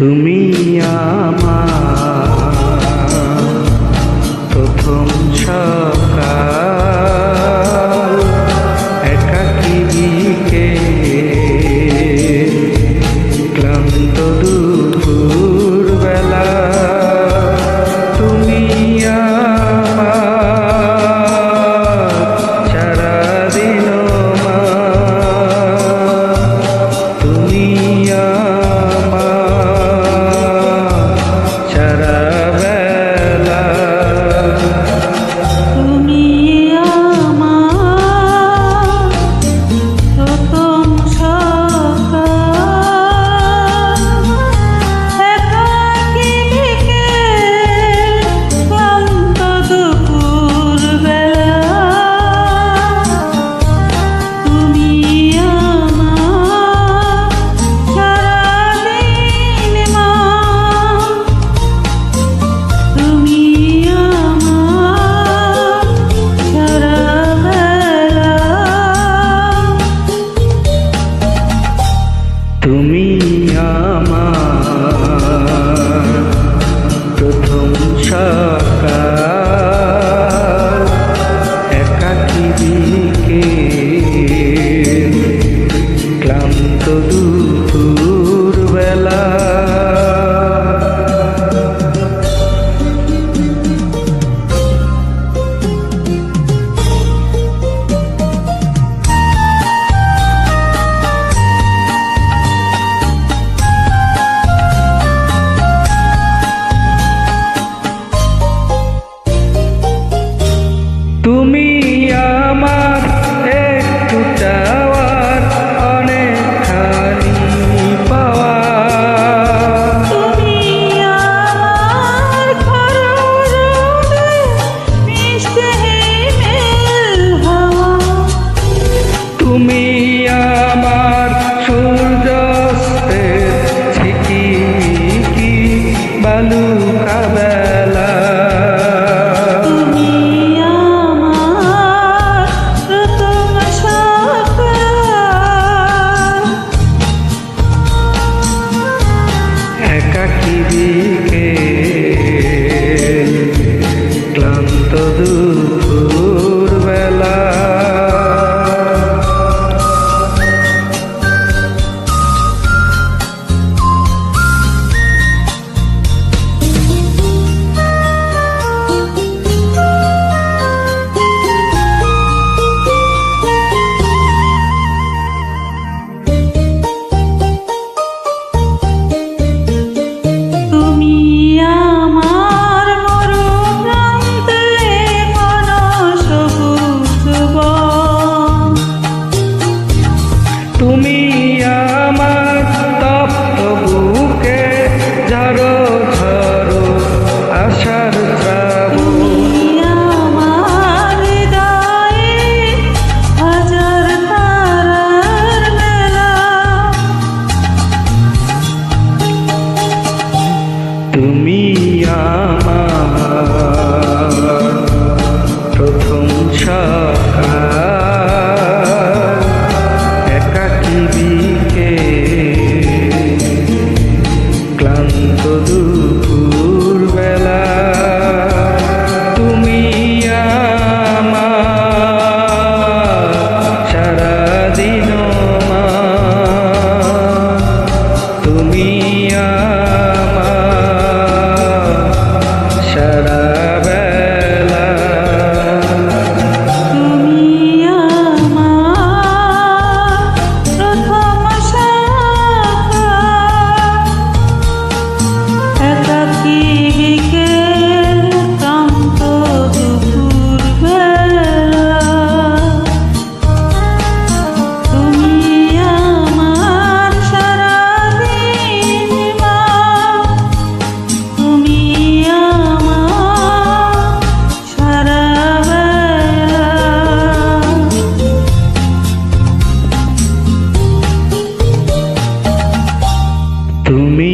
তুমি আমার প্রথম সকাল, একাকী বিকেল, ক্লান্ত দুপুর বেলা। তুমি আমার সারাদিন মা, তুমি তুমি আমার প্রথম সকাল, একাকী বিকেল, ক্লান্ত দুপুর বেলা। তুমি আমার একটু চাওয়ার অনেকখানি পাওয়া, তুমি আমার খরুরে মিশতে হিমেল হাওয়া, তুমি আমার সূর্যাস্তের ঝিকিমিকি বালুকা বেলা। একাকী বিকেল, ক্লান্ত দুপুর বেলা। তুমি আমার তপ্ত বুকে ঝড়ো ঝড়ো আশার শ্রাবণ, আমার হৃদয়ে হাজার তারার মেলা। তুমি আমার প্রথম সকাল, একাকী বিকেল, ক্লান্ত দুপুর বেলা। তুমি আমার সারাদিন মা, তুমি আমার সারা বেলা। তুমি আমার প্রথম সকাল, একাকী বিকেল, ক্লান্ত দুপুর বেলা। তুমি আমার সারাদিন মা, তুমি আমার সারা বেলা। তুমি